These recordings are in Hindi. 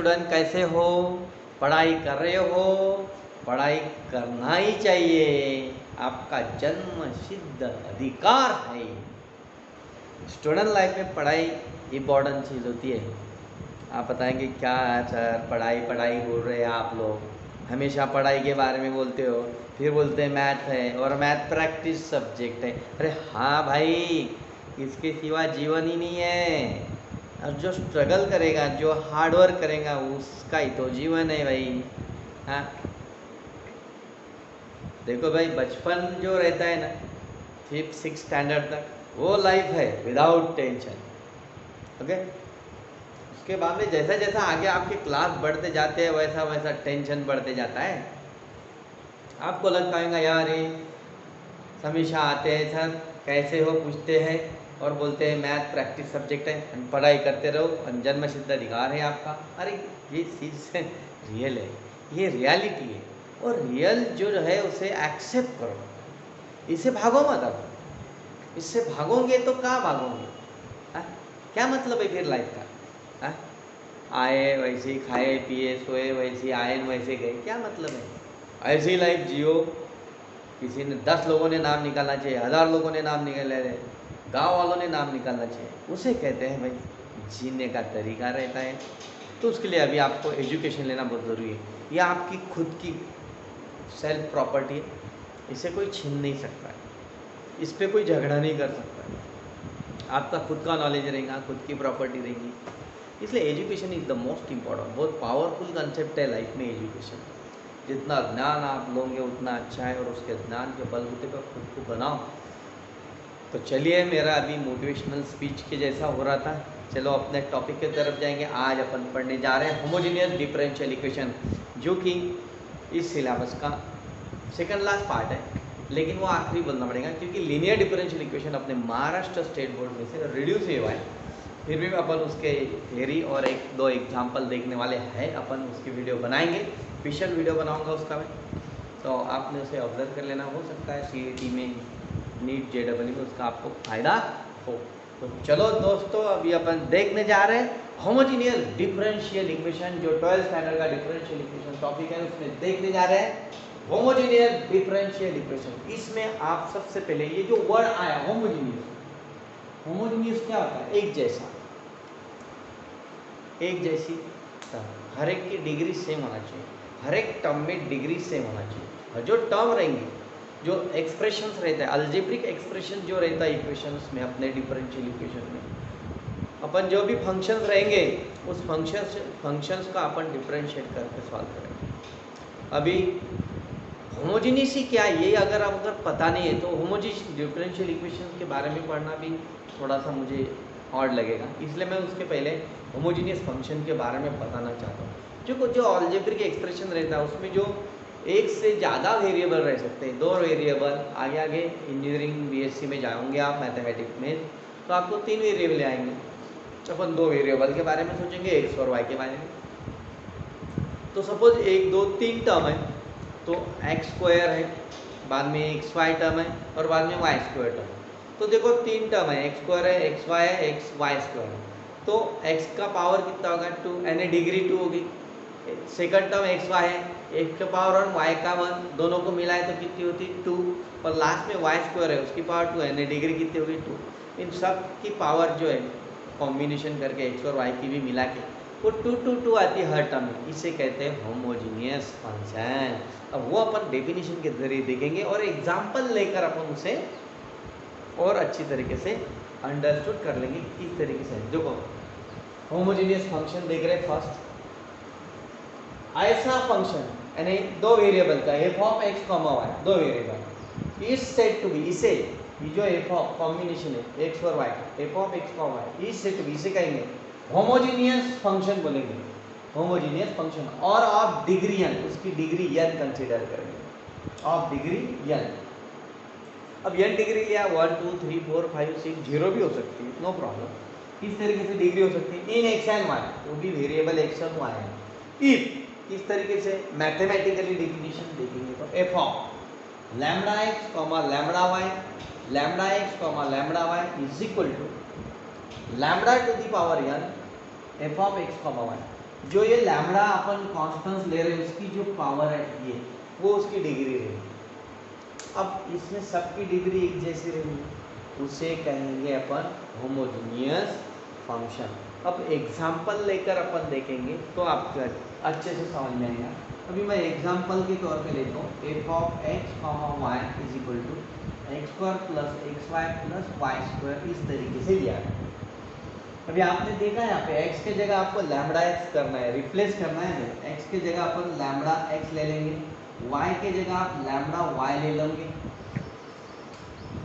स्टूडेंट, कैसे हो? पढ़ाई कर रहे हो? पढ़ाई करना ही चाहिए, आपका जन्म सिद्ध अधिकार है। स्टूडेंट लाइफ में पढ़ाई इम्पोर्टेंट चीज़ होती है। आप बताएंगे क्या है सर, पढ़ाई पढ़ाई बोल रहे हैं आप लोग, हमेशा पढ़ाई के बारे में बोलते हो, फिर बोलते हैं मैथ है और मैथ प्रैक्टिस सब्जेक्ट है। अरे हाँ भाई, इसके सिवा जीवन ही नहीं है। और जो स्ट्रगल करेगा, जो हार्डवर्क करेगा, उसका ही तो जीवन है भाई। हाँ देखो भाई, बचपन जो रहता है ना 5th 6th स्टैंडर्ड तक, वो लाइफ है विदाउट टेंशन। ओके, उसके बाद में जैसा जैसा आगे आपके क्लास बढ़ते जाते हैं वैसा वैसा टेंशन बढ़ते जाता है। आपको लगता है यार ये हमेशा आते हैं सर कैसे हो पूछते हैं और बोलते हैं मैथ प्रैक्टिस सब्जेक्ट है, पढ़ाई करते रहो, जन्म सिद्ध अधिकार है आपका। अरे ये चीज़ रियल है, ये रियलिटी है। और रियल जो है उसे एक्सेप्ट करो, इसे भागो मत। अब इससे भागोगे तो कहाँ भागोगे? क्या मतलब है फिर लाइफ का? आए वैसे ही खाए पिए सोए, वैसे ही आए वैसे गए, क्या मतलब है? ऐसी लाइफ जियो, किसी ने 10 लोगों ने नाम निकालना चाहिए, 1000 लोगों ने नाम निकाले, गांव वालों ने नाम निकालना चाहिए, उसे कहते हैं भाई जीने का तरीका रहता है। तो उसके लिए अभी आपको एजुकेशन लेना बहुत ज़रूरी है। यह आपकी खुद की सेल्फ प्रॉपर्टी है, इसे कोई छीन नहीं सकता है, इस पर कोई झगड़ा नहीं कर सकता है। आपका खुद का नॉलेज रहेगा, खुद की प्रॉपर्टी रहेगी। इसलिए education is the most important, बहुत पावरफुल कंसेप्ट है लाइफ में एजुकेशन। जितना ज्ञान आप लोगे उतना अच्छा है, और उसके ज्ञान के बलबूते पर खुद को बनाओ। तो चलिए, मेरा अभी मोटिवेशनल स्पीच के जैसा हो रहा था, चलो अपने टॉपिक के तरफ जाएंगे। आज अपन पढ़ने जा रहे हैं होमोजेनियस डिफरेंशियल इक्वेशन, जो कि इस सिलेबस का सेकंड लास्ट पार्ट है, लेकिन वो आखिरी बोलना पड़ेगा क्योंकि लीनियर डिफरेंशियल इक्वेशन अपने महाराष्ट्र स्टेट बोर्ड में से रिड्यूस हुआ है। फिर भी अपन उसके थ्योरी और एक दो एग्जाम्पल देखने वाले हैं, अपन उसकी वीडियो बनाएंगे, स्पेशल वीडियो बनाऊंगा उसका मैं, तो आपने उसे ऑब्जर्व कर लेना। हो सकता है CET में, नीट JEE में उसका आपको फ़ायदा हो। तो चलो दोस्तों, अभी अपन देखने जा रहे हैं होमोजेनियस डिफरेंशियल इक्वेशन, जो 12th स्टैंडर्ड का डिफरेंशियल इक्वेशन टॉपिक है, उसमें देखने जा रहे हैं होमोजेनियस डिफरेंशियल इक्वेशन। इसमें आप सबसे पहले ये जो वर्ड आया होमोजेनियस, होमोजेनियस क्या होता है? एक जैसा, एक जैसी, हर एक की डिग्री सेम होना चाहिए, हर एक टर्म में डिग्री सेम होना चाहिए। और जो टर्म रहेंगे, जो एक्सप्रेशंस रहता है, अलजेब्रिक एक्सप्रेशन जो रहता है इक्वेशंस में, अपने डिफरेंशियल इक्वेशन में अपन जो भी फंक्शंस रहेंगे उस फंक्शंस का अपन डिफरेंशिएट करके सॉल्व करेंगे। अभी होमोजेनियस क्या है ये अगर पता नहीं है तो होमोजेनियस डिफरेंशियल इक्वेशंस के बारे में पढ़ना भी थोड़ा सा मुझे ऑड लगेगा, इसलिए मैं उसके पहले होमोजेनियस फंक्शन के बारे में बताना चाहता हूँ। जो अलजेब्रिक एक्सप्रेशन रहता है उसमें जो एक से ज़्यादा वेरिएबल रह सकते हैं, 2 वेरिएबल। आगे आगे इंजीनियरिंग BSc में जाओगे आप मैथमेटिक्स में, तो आपको 3 वेरिएबल आएंगे। अपन 2 वेरिएबल के बारे में सोचेंगे, x और y के बारे में। तो सपोज 1 2 3 टर्म है, तो x² है, बाद में xy टर्म है और बाद में y² टर्म है। तो देखो 3 टर्म है, x² है, xy है, y² है। तो x का पावर कितना होगा? 2, यानी डिग्री 2 होगी। सेकंड टर्म xy है, x का पावर 1, y का 1, दोनों को मिलाए तो कितनी होती? 2। और लास्ट में y² है, उसकी पावर 2, यानी डिग्री कितनी होगी? 2। इन सब की पावर जो है कॉम्बिनेशन करके x और y की भी मिला के वो 2 2 2 आती है हर टर्म में, इसे कहते हैं होमोजेनियस फंक्शन। अब वो अपन डेफिनेशन के जरिए देखेंगे और एग्जाम्पल लेकर अपन उसे और अच्छी तरीके से अंडरस्टूड कर लेंगे किस तरीके से। देखो होमोजेनियस फंक्शन देख रहे हैं। फर्स्ट ऐसा फंक्शन यानी 2 वेरिएबल का f(x, y), 2 variable is said to be, इसे ये जो f कॉम्बिनेशन है x और y, f(x, y) is said to be, इसे कहेंगे होमोजेनियस फंक्शन बोलेंगे, होमोजेनियस फंक्शन। और आप डिग्री n, उसकी डिग्री n कंसीडर करेंगे, आप डिग्री n। अब n डिग्री लिया 1 2 3 4 5 6, 0 भी हो सकती है, नो प्रॉब्लम। किस तरीके से डिग्री हो सकती है? इन x एंड y, वो भी वेरिएबल x और y है। इफ किस तरीके से मैथमेटिकली डेफिनेशन देखेंगे तो f of lambda x, lambda y, lambda x, lambda y is equal to lambda to the power n f of x, y। जो ये लैम्बडा अपन कॉन्स्टेंस ले रहे हैं उसकी जो पावर है ये, वो उसकी डिग्री रहेगी। अब इसमें सबकी डिग्री एक जैसी रहेगी, उसे कहेंगे अपन होमोजेनियस फंक्शन। अब एग्जाम्पल लेकर अपन देखेंगे तो आपको अच्छे से समझ में आएगा। अभी मैं एग्जाम्पल के तौर पे लेता हूँ, f of x comma y is equal to x square plus x y plus y square, इस तरीके से लिया है। अभी आपने देखा यहाँ पे x के जगह आपको लैम्बडा x करना है, रिप्लेस करना है। x के जगह अपन लैम्बडा x ले लेंगे, y के जगह आप लैम्बडा y ले लेंगे।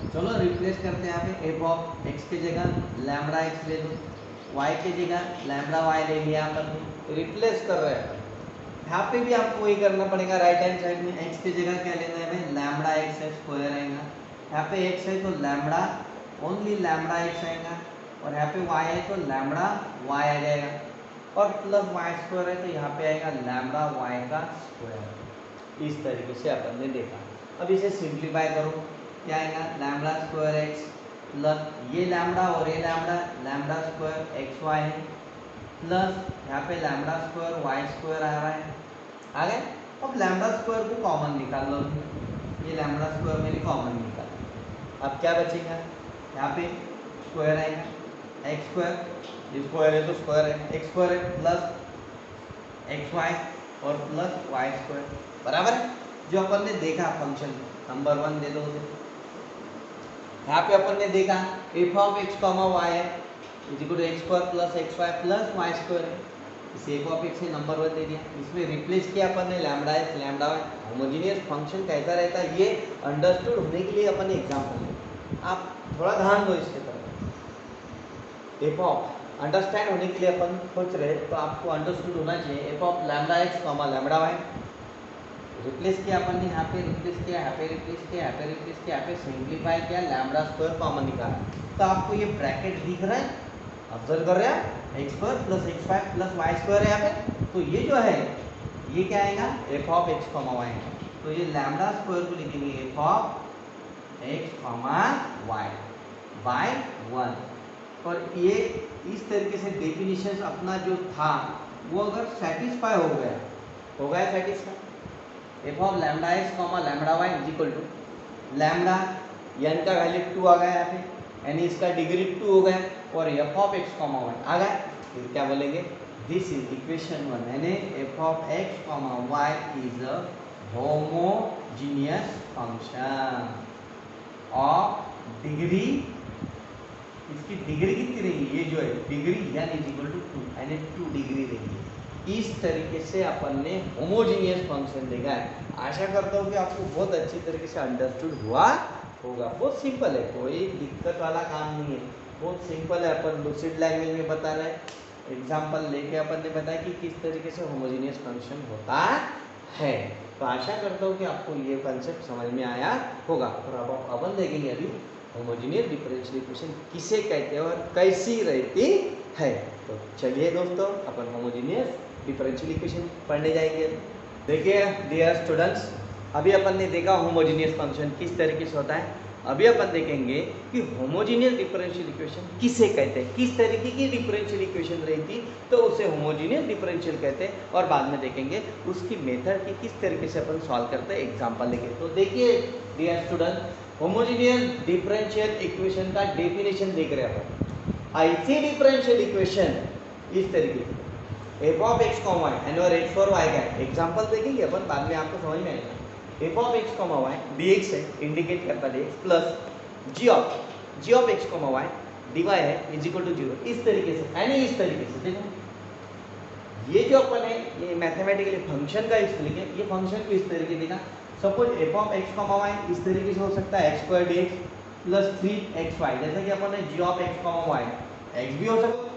चलो रिप्लेस करते हैं यहाँ पे, एफ ऑफ x के जगह लैम्बडा x ले लो, y के जगह लैम्बडा y ले लिया अपन, रिप्लेस कर रहे हैं। यहाँ पे भी आपको वही करना पड़ेगा, राइट हैंड साइड में x के जगह क्या लेना है भाई, लैम्बडा x स्क्वायर आएगा। यहाँ पे x है तो लैम्बडा, ओनली लैम्बडा x आएगा, और यहाँ पे y है तो लैम्बडा y आ जाएगा, और प्लस वाई स्क्वायर है तो यहाँ पे आएगा लैम्बडा y का स्क्वायर। इस तरीके से अपन ने देखा। अब इसे सिंप्लीफाई करो, क्या आएगा, लैम्बडा स्क्वायर x प्लस ये लैम्बडा और ये lambda, lambda square x y है, प्लस यहाँ पे लैम्बडा स्क्वायर वाई स्क्वायर आ रहा है, आ गए। अब लैम्बडा स्क्वायर को कॉमन निकाल लो, ये लैम्बडा स्क्वायर मैंने कॉमन निकाला। अब क्या बचेगा, यहाँ पे स्क्वायर आएगा, एक्स स्क्वायर, ये स्क्वायर है तो स्क्वायर है, एक्स स्क्वायर है प्लस एक्स वाई और प्लस वाई स्क्वायर, बराबर है। जो अपन ने देखा फंक्शन नंबर 1 दे दो उसे। यहाँ पे अपन ने देखा F of x comma y है is equal to x square plus x y plus y square है, इसे एफ ऑफ एक्स से नंबर 1 दे दिया। इसमें रिप्लेस किया अपन ने lambda x lambda y. Homogeneous function कैसा रहता है ये अंडरस्टूड होने के लिए अपन ने एग्जाम्पल लिया, आप थोड़ा ध्यान दो इसके तरफ। एफ ऑफ अंडरस्टैंड होने के लिए अपन सोच रहे तो आपको अंडरस्टूड होना चाहिए, f of lambda x comma lambda y. Replace किया अपन ने, यहाँ पे रिप्लेस किया, यहाँ पे रिप्लेस किया, यहाँ पे रिप्लेस किया, यहाँ पे सिंप्लीफाई किया, लैम्बडा स्क्वायर कॉमन निकाला। तो आपको ये ब्रैकेट दिख रहा है, ऑब्जर्व कर रहे हैं, x square plus x y plus y square है यहाँ पे। तो ये जो है ये क्या आएगा, f of x comma y. तो ये लैम्बडा स्क्वायर को लिखेंगे f of x comma y by 1। और ये इस तरीके से डेफिनेशन अपना जो था वो अगर सेटिस्फाई हो गया satisfy, f of lambda x comma lambda y is equal to lambda, n का वैल्यू 2 आ गया यहाँ पे, यानी इसका डिग्री 2 हो गया, और F of x comma y आ गया। फिर क्या बोलेंगे, दिस इज इक्वेशन 1, यानी F of x comma y is a homogeneous function of degree, इसकी डिग्री कितनी रहेगी, ये जो है डिग्री यानी इज इक्वल टू 2, यानी 2 डिग्री रहेगी। इस तरीके से अपन ने होमोजीनियस फंक्शन देखा है। आशा करता हूँ कि आपको बहुत अच्छी तरीके से अंडरस्टूड हुआ होगा। बहुत सिंपल है, कोई दिक्कत वाला काम नहीं है, बहुत सिंपल है। अपन लूसिड लैंग्वेज में बता रहे हैं, एग्जाम्पल लेके अपन ने बताया कि किस तरीके से होमोजीनियस फंक्शन होता है। तो आशा करता हूँ कि आपको ये कंसेप्ट समझ में आया होगा। और अब अपन देखेंगे अभी होमोजीनियस डिफरेंशियल इक्वेशन किसे कहते हैं और कैसी रहती है। तो चलिए दोस्तों, अपन होमोजीनियस डिफरेंशियल इक्वेशन पढ़ने जाएंगे। देखिए डियर स्टूडेंट्स, अभी अपन ने देखा होमोजीनियस फंक्शन किस तरीके से होता है। अभी अपन देखेंगे कि होमोजीनियस डिफरेंशियल इक्वेशन किसे कहते हैं, किस तरीके की डिफरेंशियल इक्वेशन रहती तो उसे होमोजीनियस डिफरेंशियल कहते हैं, और बाद में देखेंगे उसकी मेथड की किस तरीके से अपन सॉल्व करते हैं एग्जाम्पल लेके। तो देखिए dear student, homogeneous differential equation का डेफिनेशन देख रहे हैं अपन। ऐसी डिफरेंशियल इक्वेशन इस तरीके से f of x comma y and और एक्स फॉर वाई का एग्जाम्पल देखेंगे अपन, बाद में आपको समझ में आएगा। F of x comma y dx है, इंडिकेट करता dx, plus g of x comma y dy है इज इक्वल टू 0। इस तरीके से, यानी इस तरीके से देखो, ये जो अपन है ये मैथमेटिकली फंक्शन का इस तरीके, ये फंक्शन को इस तरीके देखा। Suppose f of x comma y इस तरीके से हो सकता है, x square dx plus 3xy, जैसा कि अपन ने G of x comma y x भी हो सकता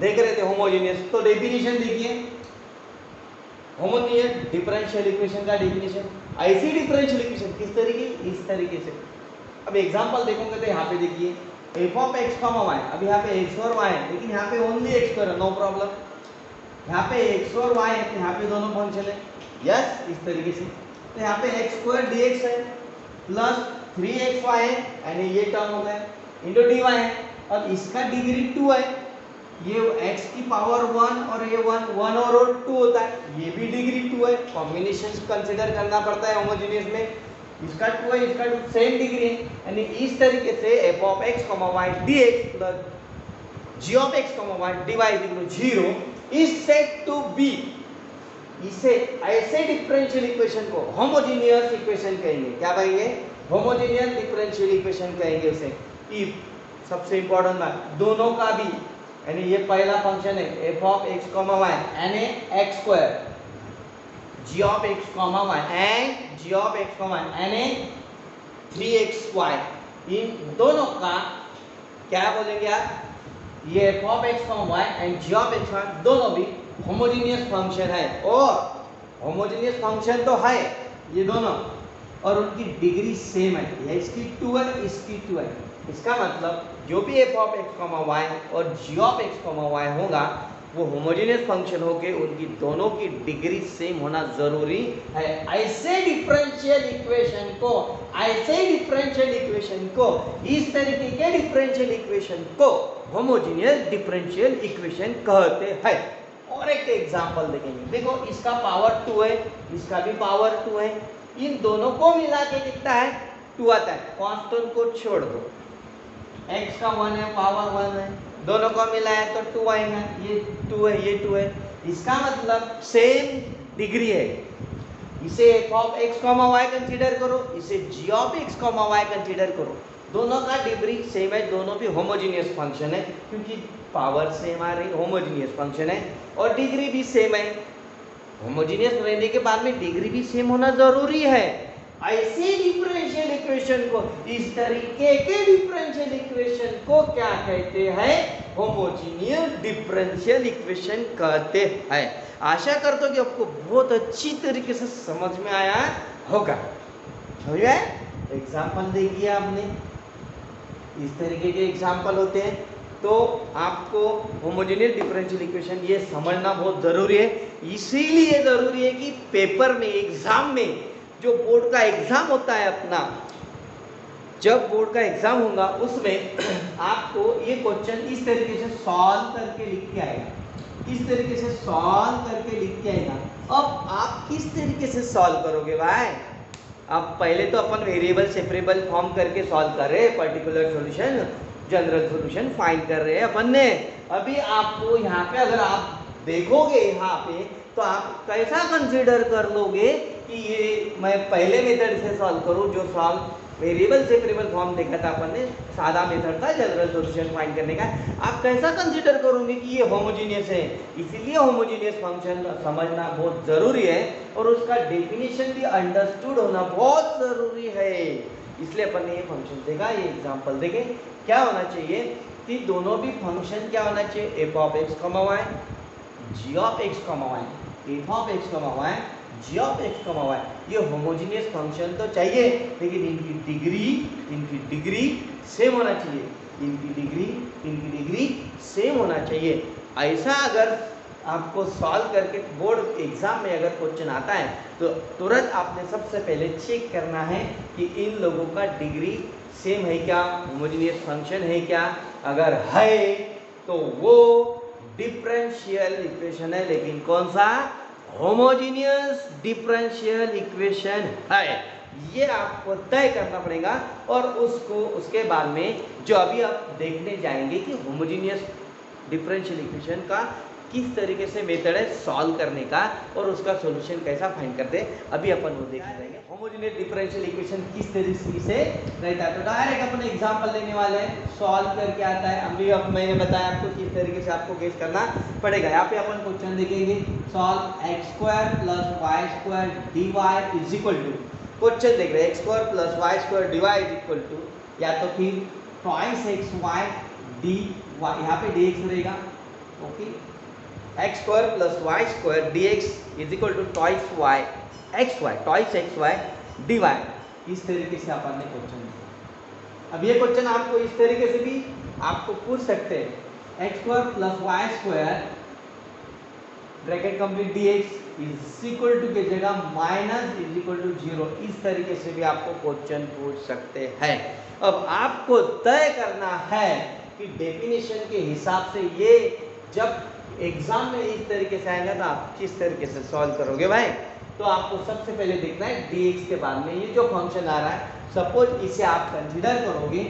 देख रहे थे होमोजेनियस। तो डेफिनेशन देखिए, होमोजेनियस डिफरेंशियल इक्वेशन का डेफिनेशन, ऐसी डिफरेंशियल इक्वेशन किस तरीके, इस तरीके से। अब एग्जांपल देखोगे तो यहाँ पे देखिए f of x comma y, अब यहाँ पे एक्स और वाई है, लेकिन यहाँ पे ओनली एक्स स्क्वायर है, नो प्रॉब्लम। यहाँ पे एक्स और वाई है तो यहाँ पे दोनों फंक्शन है, यस, इस तरीके से। तो यहाँ पे एक्स स्क्वायर dx है प्लस 3xy है, यानी ये टर्म हो गया, इंटू dy है। अब इसका डिग्री 2 है, ये x की पावर 1 और ये 1 और 2 होता है, ये भी डिग्री 2 है। कॉम्बिनेशन कंसीडर करना पड़ता है होमोजेनियस में, इसका 2 है इसका 2 सेम डिग्री है, यानी इस तरीके से f of x, y dx plus g of x, y dy equal 0 is said to be. इसे ऐसे डिफरेंशियल इक्वेशन को होमोजेनियस इक्वेशन कहेंगे। क्या कहेंगे? होमोजेनियस डिफरेंशियल इक्वेशन कहेंगे उसे। इफ सबसे इंपॉर्टेंट बात, दोनों का भी, यानी ये पहला फंक्शन है f of x, y यानी x square, g of x, y and g of x, y यानी 3xy, इन दोनों का क्या बोलेंगे आप? ये f of x, y and g of x, y दोनों भी होमोजेनियस फंक्शन है, और होमोजेनियस फंक्शन तो है ये दोनों, और उनकी डिग्री सेम है, ये इसकी 2 है इसकी 2 है। इसका मतलब जो भी f of x, y और g of x, y होगा वो होमोजेनियस फंक्शन होके उनकी दोनों की डिग्री सेम होना जरूरी है। ऐसे डिफरेंशियल इक्वेशन को इस तरीके के डिफरेंशियल इक्वेशन को होमोजेनियस डिफरेंशियल इक्वेशन कहते हैं। और एक एग्जांपल देखेंगे, देखो इसका पावर 2 है इसका भी पावर 2 है, इन दोनों को मिला के कितना है? 2 आता है। कांस्टेंट को छोड़ दो, x का 1 है पावर 1 है, दोनों को मिलाया तो 2 आएगा, ये 2 है ये 2 है, इसका मतलब सेम डिग्री है। इसे f of x, y consider करो, इसे g of x, y consider करो, दोनों का डिग्री सेम है, दोनों भी होमोजेनियस फंक्शन है, क्योंकि पावर सेम आ रही, होमोजेनियस फंक्शन है और डिग्री भी सेम है। होमोजेनियस रहने के बाद में डिग्री भी सेम होना जरूरी है। ऐसे डिफरेंशियल इक्वेशन को, इस तरीके के डिफरेंशियल इक्वेशन को क्या कहते हैं? होमोजेनियस डिफरेंशियल इक्वेशन कहते हैं। आशा करता हूं कि आपको बहुत अच्छी तरीके से समझ में आया होगा। हो गया? एग्जाम्पल देखिए आपने, इस तरीके के एग्जाम्पल होते हैं, तो आपको होमोजेनियस डिफरेंशियल इक्वेशन ये समझना बहुत जरूरी है। इसीलिए जरूरी है कि पेपर में, एग्जाम में, जो बोर्ड का एग्जाम होता है अपना, जब बोर्ड का एग्जाम होगा उसमें आपको ये क्वेश्चन इस तरीके से सॉल्व करके लिख के आएगा, इस तरीके से सॉल्व करके लिख के आएगा। अब आप किस तरीके से सॉल्व करोगे भाई? अब पहले तो अपन वेरिएबल सेपरेबल फॉर्म करके सॉल्व कर रहे हैं, particular solution, general solution find कर रहे हैं अपन ने। अभी आपको यहाँ पे अगर आप देखोगे यहाँ पे, तो आप कैसा कंसीडर कर लोगे कि ये मैं पहले मेथड से सॉल्व करूँ, जो सॉल्व वेरिएबल सेपरेबल फॉर्म देखा था अपन ने, सादा मेथड था जनरल सॉल्यूशन फाइंड करने का। आप कैसा कंसीडर करोगे कि ये होमोजेनियस है? इसीलिए होमोजेनियस फंक्शन समझना बहुत जरूरी है, और उसका डेफिनेशन भी अंडरस्टूड होना बहुत जरूरी है। इसलिए अपन ने ये फंक्शन देखा, ये एग्जांपल देखे। क्या होना चाहिए कि दोनों भी फंक्शन क्या होना चाहिए? f of x, y, g of x, y, f of x, y, g of x, y, ये होमोजेनियस फंक्शन तो चाहिए, लेकिन इनकी डिग्री सेम होना चाहिए, इनकी डिग्री सेम होना चाहिए। ऐसा अगर आपको सॉल्व करके बोर्ड एग्जाम में अगर क्वेश्चन आता है, तो तुरंत आपने सबसे पहले चेक करना है कि इन लोगों का डिग्री सेम है क्या, होमोजेनियस फंक्शन है क्या। अगर है तो वो डिफरेंशियल इक्वेशन है, लेकिन कौन सा? होमोजेनियस डिफरेंशियल इक्वेशन है। ये आपको तय करना पड़ेगा, और उसके बाद में जो अभी आप देखने जाएंगे कि होमोजेनियस डिफरेंशियल इक्वेशन का किस तरीके से मेथड है सॉल्व करने का, और उसका सॉल्यूशन कैसा फाइंड करते हैं, अभी अपन वो देख लेंगे। होमोजेनियस डिफरेंशियल इक्वेशन किस तरीके से रहता है, तो डायरेक्ट अपन एग्जांपल लेने वाले हैं, सॉल्व करके आता है। अभी अब मैंने बताया आपको किस तरीके से आपको गेस करना पड़ेगा। यहाँ पे अपन क्वेश्चन देखेंगे, solve x² + y² dy is equal to, question देख रहे हैं x² + y² dy is equal to, या तो फिर ट्वाइस xy dy, यहाँ पे dx रहेगा, okay, x² + y² dx is equal to twice xy dy। इस तरीके से अपन ने क्वेश्चन दिया। अब ये क्वेश्चन आपको इस तरीके से भी आपको पूछ सकते हैं, x² + y² bracket complete dx is equal to की जगह माइनस इज इक्वल टू 0, इस तरीके से भी आपको क्वेश्चन पूछ सकते हैं। अब आपको तय करना है कि डेफिनेशन के हिसाब से ये जब एग्जाम में इस तरीके से आएगा तो आप किस तरीके से सॉल्व करोगे भाई। तो आपको सबसे पहले देखना है dx के बाद में ये जो फंक्शन आ रहा है, सपोज इसे आप कंसीडर करोगे,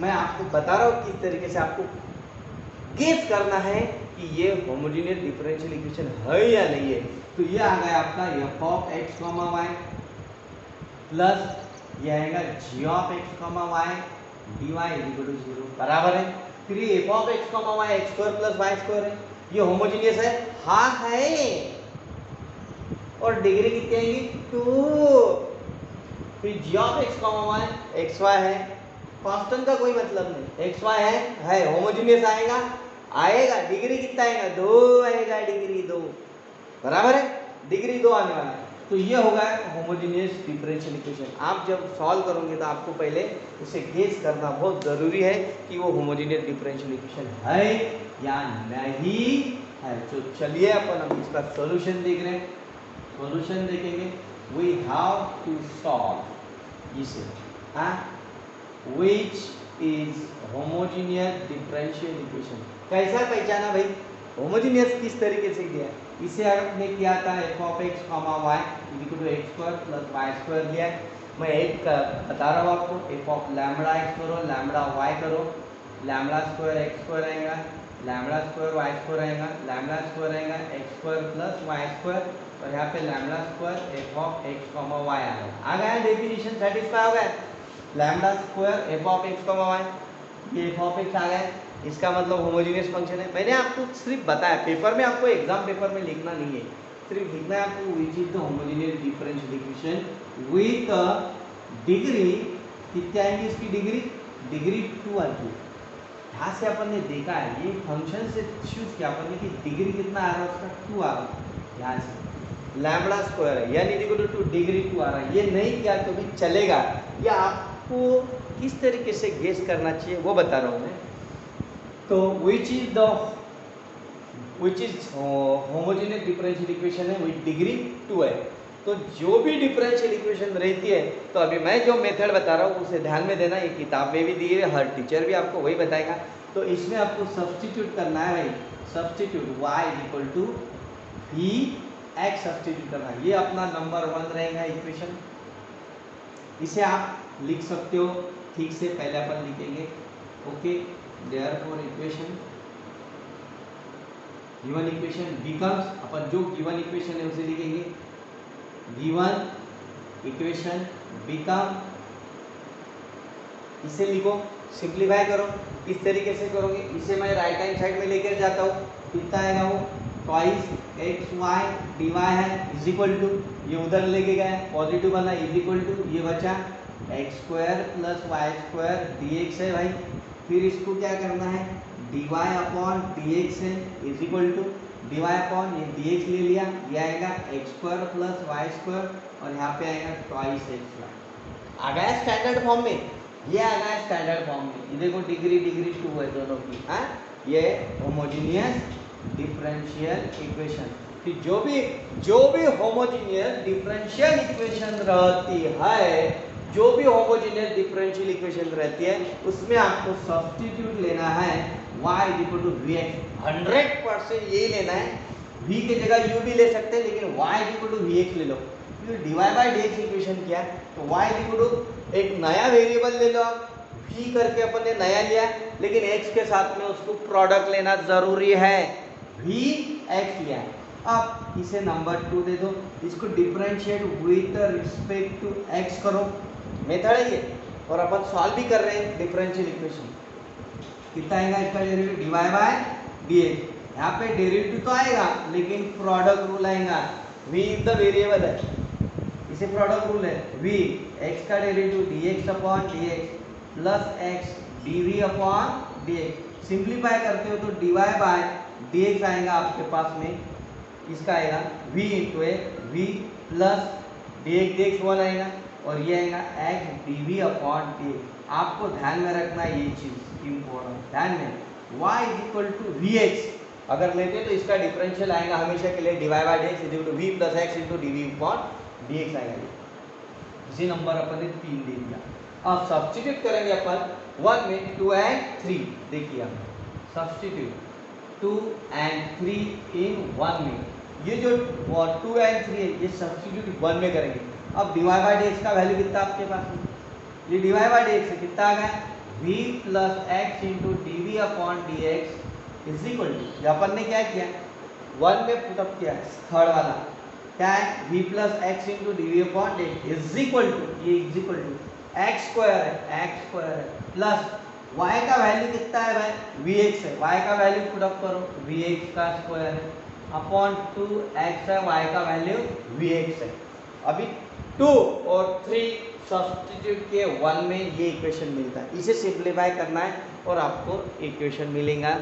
मैं आपको बता रहा हूँ किस तरीके से आपको गेस करना है कि ये होमोजेनियस डिफरेंशियल इक्वेशन है या नहीं है। तो ये आ गया आपका f of x, y plus ये आएगा g of x, y dy equal to 0 बराबर है। फिर ये f of x, y x square plus y square है, ये होमोजेनियस है, हाँ है, और डिग्री कितनी आएगी 2। फिर g of x, y xy है, कांस्टेंट का कोई मतलब नहीं, xy है होमोजेनियस आएगा, डिग्री कितना आएगा 2 आएगा, डिग्री 2 बराबर है, डिग्री 2 आने वाला है। तो ये होगा होमोजेनियस डिफरेंशियल इक्वेशन। आप जब सॉल्व करोगे तो आपको पहले उसे गेस करना बहुत ज़रूरी है कि वो होमोजेनियस डिफरेंशियल इक्वेशन है या नहीं है। तो चलिए अपन अब इसका सॉल्यूशन देख रहे हैं। सॉल्यूशन देखेंगे, वी हैव टू सॉल्व इसे, which is homogeneous differential equation. कैसा पहचाना भाई, होमोजेनियस किस तरीके से किया, इसे आपने किया था f of x, y equal to x square plus y square लिया। मैं एक बता रहा हूँ आपको, f ऑफ लैम्बडा x करो, लैम्बडा y करो, लैम्बडा स्क्वायर x स्क्वायर आएगा, लैम्बडा स्क्वायर y स्क्वायर आएगा, लैम्बडा स्क्वायर आएगा x square plus y square, और यहाँ पे lambda square f of x, y आ गया। डेफिनेशन सेटिस्फाई हो गया, lambda square f of x, y, ये f ऑफ x आ गया, इसका मतलब होमोजेनियस फंक्शन है। मैंने आपको सिर्फ बताया, पेपर में आपको एग्जाम पेपर में लिखना नहीं है, सिर्फ लिखना है आपको which is the homogeneous differential equation with degree, कितनी आएंगी इसकी डिग्री 2 आएगी। यहाँ से अपन ने देखा है, ये फंक्शन से चूज किया अपन ने कि डिग्री कितना आ रहा है उसका 2 आ रहा है, यहाँ से लैम्बडा स्क्वायर है यानी इक्वल टू डिग्री 2 आ रहा है। ये नहीं किया तो भी चलेगा, या आपको किस तरीके से गेस करना चाहिए वो बता रहा हूँ मैं। तो which is homogeneous differential equation है विद डिग्री 2 है। तो जो भी डिफरेंशियल इक्वेशन रहती है, तो अभी मैं जो मेथड बता रहा हूँ उसे ध्यान में देना, ये किताब में भी दी है, हर टीचर भी आपको वही बताएगा। तो इसमें आपको सब्स्टिट्यूट करना है भाई, substitute y equal to v x substitute करना है, ये अपना नंबर 1 रहेगा इक्वेशन। इसे आप लिख सकते हो ठीक से, पहले अपन लिखेंगे okay. Therefore given equation becomes, अपन जो given equation है उसे लिखेंगे, given equation become, इसे लिखो, सिंप्लीफाई करो, इस तरीके से करोगे, इसे मैं राइट हैंड साइड में लेकर जाता हूँ, कितना आएगा वो twice x y d y है इज इक्वल टू, ये उधर लेके गए पॉजिटिव वाला इज इक्वल टू, ये बचा x square plus y square d x है भाई। फिर इसको क्या करना है, dy अपॉन dx है is equal to dy upon ये dx ले लिया, ये आएगा x square plus y square, और यहाँ पे आएगा ट्वाइस एक्स वाई। आ गया स्टैंडर्ड फॉर्म में, ये आ गया स्टैंडर्ड फॉर्म में, ये देखो डिग्री 2 है दोनों की, हाँ ये होमोजेनियस डिफरेंशियल इक्वेशन। कि जो भी होमोजेनियस डिफरेंशियल इक्वेशन रहती है, जो भी होमोजेनियस डिफरेंशियल इक्वेशन रहती है, उसमें आपको सब्स्टिट्यूट लेना है y equal to v x, 100% यही लेना है। v की जगह u भी ले सकते हैं, लेकिन y equal to v x ले लो। dy बाई dx इक्वेशन किया तो y इक्वल टू एक नया वेरिएबल ले लो, v करके अपन ने नया लिया, लेकिन x के साथ में उसको प्रोडक्ट लेना जरूरी है, v x लिया। अब इसे नंबर 2 दे दो, इसको differentiate with respect to x करो, मेथड है ये, और अपन सॉल्व भी कर रहे हैं डिफरेंशियल इक्वेशन। कितना आएगा इसका डेरिवेटिव, dy बाय dx, यहाँ पे डेरिवेटिव तो आएगा लेकिन प्रोडक्ट रूल आएगा, v इज द वेरिएबल है, इसे प्रोडक्ट रूल है, v x का derivative dx upon dx plus x dv upon dx। Simplify करते हो तो dy बाय dx आएगा आपके पास में, इसका आएगा v into v plus dx 1 आएगा, और ये आएगा x dv अपॉन dx। आपको ध्यान में रखना ये चीज इम्पोर्टेंट, ध्यान में y is equal to vx अगर लेते तो इसका डिफरेंशियल आएगा हमेशा के लिए dy by dx is equal to v plus x into dv upon dx आएगा। इसी नंबर अपन ने 3 दे दिया। अब सब्स्टिट्यूट करेंगे अपन 1 में 2 and 3, देखिए हम सब्स्टिट्यूट 2 and 3 इन 1 में, ये जो 2 and 3 है ये सब्स्टिट्यूट 1 में करेंगे। अब dy बाई dx का वैल्यू कितना आपके पास में, ये dy बाई dx से कितना आ गया, v plus x into d v upon d x is equal to, अपन ने क्या किया 1 में पुटअप किया थर्ड वाला, क्या है v plus x into d v upon d x is equal to, ये is equal to x square है प्लस y का वैल्यू कितना है भाई, vx है, y का वैल्यू पुटअप करो vx का स्क्वायर है अपॉन 2x है, y का वैल्यू vx है। अभी 2 और 3 सब्स्टिट्यूट किए 1 में, ये इक्वेशन मिलता है, इसे सिंप्लीफाई करना है और आपको इक्वेशन मिलेगा।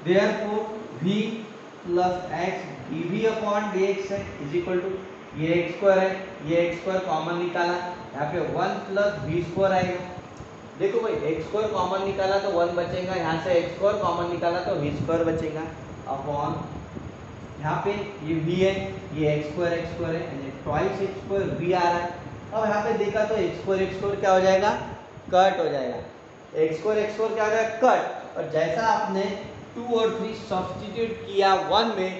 Therefore v plus x d v upon d x है इज इक्वल टू, ये एक्स स्क्वायर है, ये एक्स स्क्वायर कॉमन निकाला, यहाँ पे 1 प्लस वी स्क्वायर आएगा। देखो भाई एक्स स्क्वायर कॉमन निकाला तो 1 बचेगा, यहाँ से एक्स स्क्वायर कॉमन निकाला तो वी स्क्वायर बचेगा अपॉन, यहाँ पे ये v है, ये एक्स स्क्वायर है यानी ट्वाइस एक्स स्क्वायर v आ रहा है। अब यहाँ पे देखा तो एक्स स्क्वायर क्या हो जाएगा, कट हो जाएगा, एक्स स्क्वायर क्या हो जाएगा, कट। और जैसा आपने 2 और 3 सब्स्टिट्यूट किया 1 में,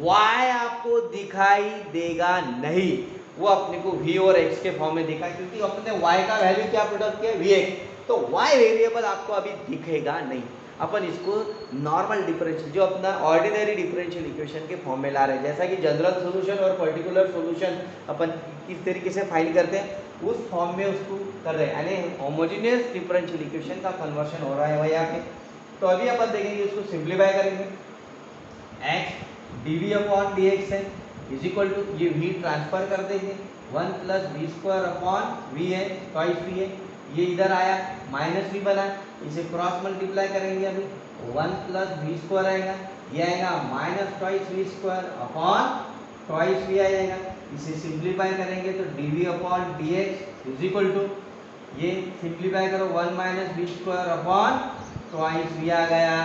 y आपको दिखाई देगा नहीं, वो अपने को v और x के फॉर्म में दिखा, क्योंकि अपने y का वैल्यू क्या प्रोडक्ट किया vx, तो y वेरिएबल आपको अभी दिखेगा नहीं। अपन इसको नॉर्मल डिफरेंशियल, जो अपना ऑर्डिनरी डिफरेंशियल इक्वेशन के फॉर्म में ला रहे हैं, जैसा कि जनरल सॉल्यूशन और पर्टिकुलर सॉल्यूशन अपन किस तरीके से फाइंड करते हैं उस फॉर्म में उसको कर रहे हैं, यानी होमोजेनियस डिफरेंशियल इक्वेशन का कन्वर्शन हो रहा है वही यहाँ पे। तो अभी अपन देखेंगे, उसको सिंप्लीफाई करेंगे, x d v upon d x है इज इक्वल टू, ये v ट्रांसफर कर देंगे 1 plus v square upon v है, ट्वाइस v है, ये इधर आया माइनस v बना, इसे क्रॉस मल्टीप्लाई करेंगे, अभी 1 प्लस वी स्क्वायर आएगा, ये आएगा minus twice v square upon twice v आ जाएगा, इसे सिंप्लीफाई करेंगे तो dv upon dx is equal to, ये सिंप्लीफाई करो 1 minus v square upon twice v आ गया।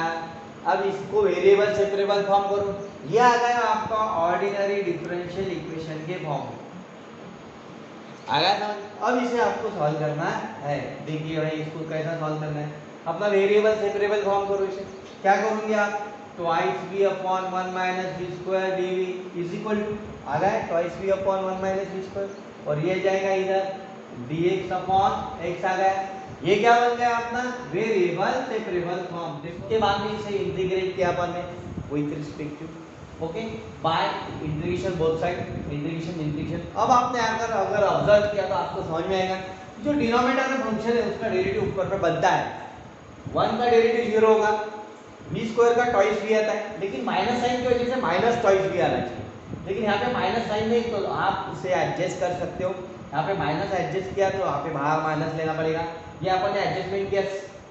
अब इसको वेरिएबल सेपरेबल फॉर्म करो, ये आ गया आपका ऑर्डिनरी डिफरेंशियल इक्वेशन के फॉर्म में, आ गया समझ। अब इसे आपको सॉल्व करना है, देखिए भाई इसको कैसा सॉल्व करना है, अपना वेरिएबल सेपरेबल फॉर्म करो, इसे क्या करोगे आप, twice v upon 1 minus v square dv is equal to, आ गया twice v upon 1 minus v square, और ये जाएगा इधर dx अपॉन x आ गया, ये क्या बन गया अपना वेरिएबल सेपरेबल फॉर्म। इसके बाद में इसे इंटीग्रेट किया अपन ने with respect to, okay, by integration both side, integration. अब आपने अगर ऑब्जर्व किया तो आपको समझ में आएगा, जो डिनोमिनेटर में फंक्शन है उसका डेरिवेटिव ऊपर पे बनता है, 1 का डेरिवेटिव 0 होगा, v स्क्वायर का ट्वाइस v आता है, लेकिन माइनस साइन की वजह से माइनस ट्वाइस v आना चाहिए, लेकिन यहाँ पे माइनस साइन नहीं, तो आप उसे एडजस्ट कर सकते हो, यहाँ पे माइनस एडजस्ट किया तो यहाँ पे बाहर माइनस लेना पड़ेगा, ये अपन ने एडजस्टमेंट किया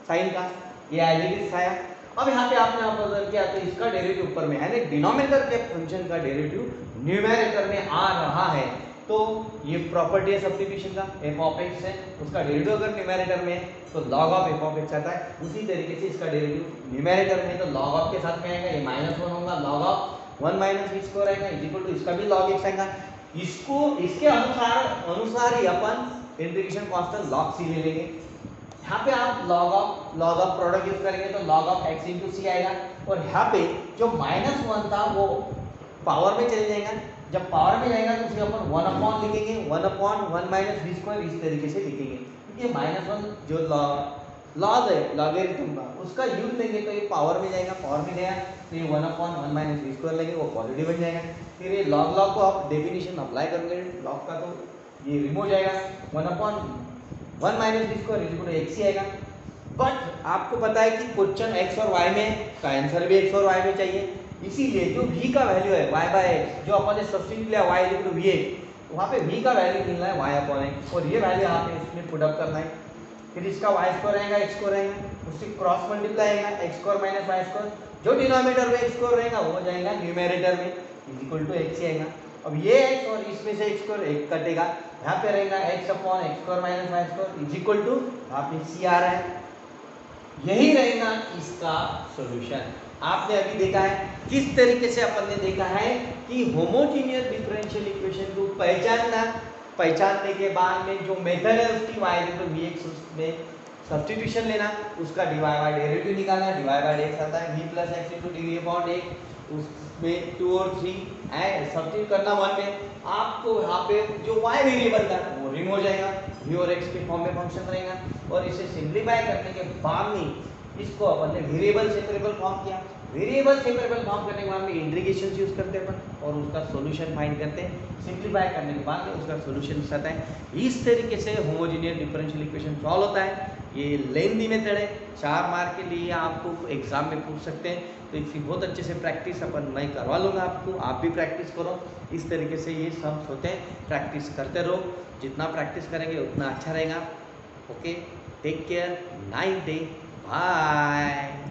साइन का, ये एज इट इज आया। अब यहाँ पे आपने ऑब्जर्व किया तो इसका डेरिवेटिव ऊपर में, यानी डिनोमिनेटर के फंक्शन का डेरिवेटिव न्यूमेरेटर में आ रहा है, तो ये प्रॉपर्टी है सब्स्टिट्यूशन का, f ऑफ x है, उसका डेरिवेटिव अगर न्यूमेरेटर में है तो log of f of x आता है, उसी तरीके से इसका डेरिवेटिव न्यूमेरेटर में तो log ऑफ के साथ में आएगा, ये -1 होगा, log of 1 minus v square आएगा इज इक्वल टू, इसका भी log x आएगा, इसको इसके अनुसार ही अपन इंटीग्रेशन कांस्टेंट log c ले लेंगे, यहाँ पे आप log ऑफ प्रोडक्ट यूज करेंगे तो log of x into c आएगा, और यहाँ पे जो -1 था वो पावर में चले जाएगा, जब पावर में जाएगा तो उसे अपन 1 अपॉन लिखेंगे, 1 अपॉन 1 माइनस वी स्क्वायर इस तरीके से लिखेंगे, क्योंकि -1 जो लॉग है लॉगरिथम का उसका यूज लेंगे तो ये पावर में जाएगा, पावर में गया तो ये 1 अपॉन 1 माइनस वी स्क्वायर लेंगे, वो पॉजिटिव बन जाएगा, फिर ये log को आप डेफिनेशन अप्लाई करेंगे log का तो ये रिमूव जाएगा, 1 upon 1 minus v square is equal to x ही आएगा। बट आपको पता है कि क्वेश्चन x और y में का आंसर भी x और y में चाहिए, इसीलिए जो v का वैल्यू है y बाय x, जो अपन ने सब्स्टिट्यूट लिया y is equal to v, वहाँ पे v का वैल्यू मिलना है y अपॉन x, और ये वैल्यू यहाँ पे इसमें पुट अप करना है, फिर इसका y स्क्वायर आएगा, x स्क्वायर आएगा, उससे क्रॉस मल्टीप्लाई आएगा, x square minus y square, जो डिनोमिनेटर में x स्क्वायर रहेगा वो जाएगा न्यूमेरेटर में इज इक्वल टू x ही आएगा। अब ये x और इसमें से x स्क्वायर एक कटेगा, यहाँ पे रहेगा x upon x square minus y square is equal to, यहाँ पे c आ रहा है, यही रहेगा इसका सॉल्यूशन। आपने अभी देखा है किस तरीके से अपन ने देखा है कि होमोजेनियस डिफरेंशियल इक्वेशन को पहचानने के बाद में जो मेथड है उसकी y इक्वल टू vx में सब्स्टिट्यूशन लेना, उसका डिवाइड बाय डेरिवेटिव निकालना, डिवाइड बाय x आता है v plus x into D upon एक, उसमें 2 और 3 एंड सब्स्टिट्यूट करना 1 में, आपको यहाँ पे जो y वेरिएबल था वो रिमूव हो जाएगा, v और x के फॉर्म में फंक्शन रहेगा। और इसे सिंप्लीफाई करने के बाद में इसको अपन ने वेरिएबल सेपरेबल फॉर्म किया, वेरिएबल सेपरेबल फॉर्म करने के बाद में इंटीग्रेशन यूज करते हैं अपन और उसका सॉल्यूशन फाइंड करते हैं, सिंप्लीफाई करने के बाद में उसका सॉल्यूशन आता है। इस तरीके से होमोजेनियस डिफरेंशियल इक्वेशन सॉल्व होता है। ये लेंथी मेथड है, 4 मार्क के लिए आपको एग्जाम में पूछ सकते हैं, तो इसकी बहुत अच्छे से प्रैक्टिस अपन मैं करवा लूँगा आपको, आप भी प्रैक्टिस करो। इस तरीके से ये सम्स होते हैं, प्रैक्टिस करते रहो, जितना प्रैक्टिस करेंगे उतना अच्छा रहेगा। Okay, take care, nice day, bye.